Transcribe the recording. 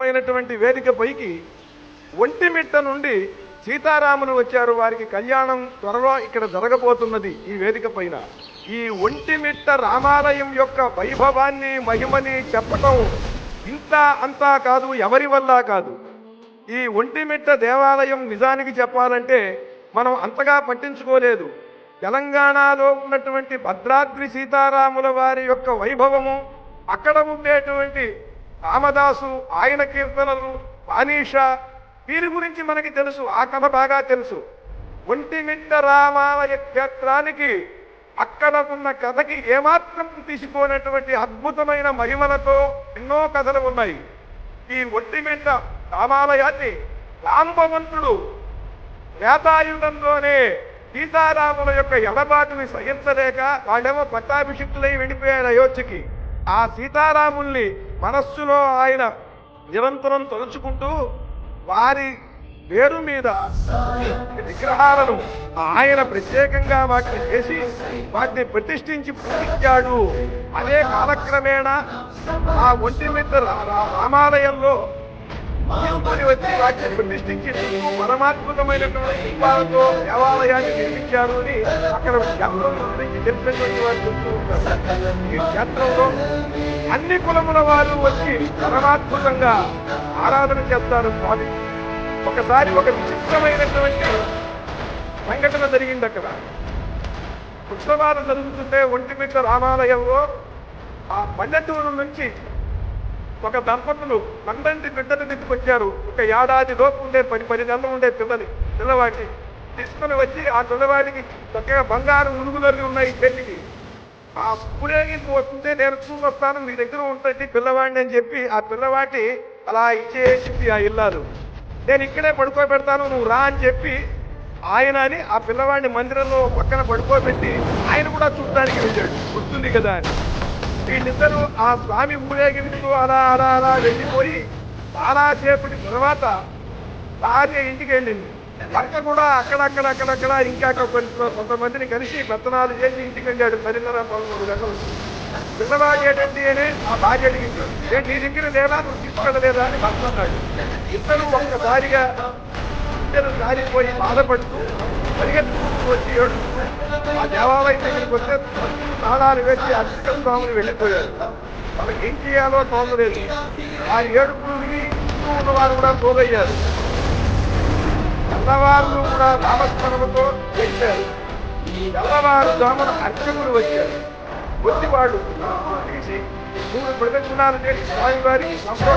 సుందరమైనటువంటి వేదిక పైకి ఒంటిమిట్ట నుండి సీతారాములు వచ్చారు. వారికి కళ్యాణం త్వరలో ఇక్కడ జరగబోతున్నది. ఈ వేదిక పైన ఈ ఒంటిమిట్ట రామాలయం యొక్క వైభవాన్ని మహిమని చెప్పటం ఇంత అంతా కాదు, ఎవరి వల్ల కాదు. ఈ ఒంటిమిట్ట దేవాలయం నిజానికి చెప్పాలంటే మనం అంతగా పట్టించుకోలేదు. తెలంగాణలో ఉన్నటువంటి భద్రాద్రి సీతారాముల వారి యొక్క వైభవము, అక్కడ ఉండేటువంటి రామదాసు, ఆయన కీర్తనలు, బానీష, వీరి గురించి మనకి తెలుసు. ఆ కథ బాగా తెలుసు. ఒంటిమిట్ట రామాలయ క్షేత్రానికి అక్కడ ఉన్న కథకి ఏమాత్రం తీసుకోనటువంటి అద్భుతమైన మహిమలతో ఎన్నో కథలు ఉన్నాయి. ఈ ఒంటిమిట్ట రామాలయాన్ని రాంబవంతుడు వేతాయుధంలోనే సీతారాముల యొక్క ఎడబాటుని సహించలేక వాళ్ళేమో పట్టాభిషిక్తులై వెళ్ళిపోయాడు అయోధ్యకి. ఆ సీతారాముల్ని మనస్సులో ఆయన నిరంతరం తలుచుకుంటూ వారి పేరు మీద విగ్రహాలను ఆయన ప్రత్యేకంగా వాటిని చేసి వాటిని ప్రతిష్ఠించి పూజించాడు. అదే కాలక్రమేణా ఆ ఒంటిమిట్ట రామాలయంలో వచ్చి వాటిని ప్రతిష్ఠించి పరమాత్మకమైనటువంటి దీపాలతో దేవాలయాన్ని నిర్మించారు అని అక్కడ క్షేత్రం గురించి తెలిసినటువంటి వారు చెప్తూ ఉంటారు. ఈ క్షేత్రంలో అన్ని కులముల వారు వచ్చి పరమాత్మకంగా ఆరాధన చేస్తారు స్వామి. ఒకసారి ఒక విచిత్రమైనటువంటి సంఘటన జరిగింది. అక్కడ ఉత్సవాలు జరుగుతుంటే ఒంటిమిట్ట రామాలయంలో ఆ పల్లెటూరు నుంచి ఒక దంపతులు నందంటి బిడ్డలు తీసుకొచ్చారు. ఒక ఏడాది లోపు ఉండే 10 నెలలు ఉండే పిల్లవాడిని తీసుకుని వచ్చి ఆ పిల్లవాడికి చక్కగా బంగారు ఉరుగులన్నీ ఉన్నాయి చేతికి. ఆ ఊరేగింపు వస్తుంటే నేను చూసొస్తాను, మీ దగ్గర ఉంటుంది పిల్లవాడిని అని చెప్పి ఆ పిల్లవాడిని అలా ఇచ్చేసి ఆ ఇల్లాలు, నేను ఇక్కడే పడుకోబెడతాను నువ్వు రా అని చెప్పి ఆయన అని ఆ పిల్లవాడిని మందిరంలో పక్కన పడుకోబెట్టి ఆయన కూడా చూడడానికి వెళ్ళాడు, వస్తుంది కదా అని. వీళ్ళిద్దరూ ఆ స్వామి ఊరేగింపు అలా అలా అలా వెళ్ళిపోయి చాలాసేపటి తర్వాత భార్య ఇంటికి వెళ్ళింది. భర్త కూడా అక్కడక్కడ ఇంకా కొంతమందిని కలిసి పెత్తనాలు చేసి ఇంటికి వెళ్ళాడు. 10:30-11 గంటలు. పిల్లవాడు ఏంటండి అని ఆ భార్య అడిగింది. నేను నీ దగ్గర లేదా, నువ్వు తీసుకెళ్ళలేదా అని భర్త అన్నాడు. ఇద్దరు ఒక్కసారిగా జారిపోయి బాధపడుతూ పరిగెత్తుకుంటూ వచ్చి ఏడుస్తూ ఆ దేవాలయం దగ్గరికి వస్తే స్నానాలు వేసి అర్చక స్వామిని వెళ్ళిపోయారు. వాళ్ళకి ఏం చేయాలో తోమలేదు. ఆ ఏడుపులు వింటూ ఉన్నవారు కూడా పోగయ్యారు. తెల్లవారులు కూడా నామస్మరణతో వచ్చారు. తెల్లవారు జామున అర్చకులు వచ్చారు. వచ్చి వాడు తీసి 3 ప్రదక్షిణాలు చేసి స్వామివారికి సంతోషం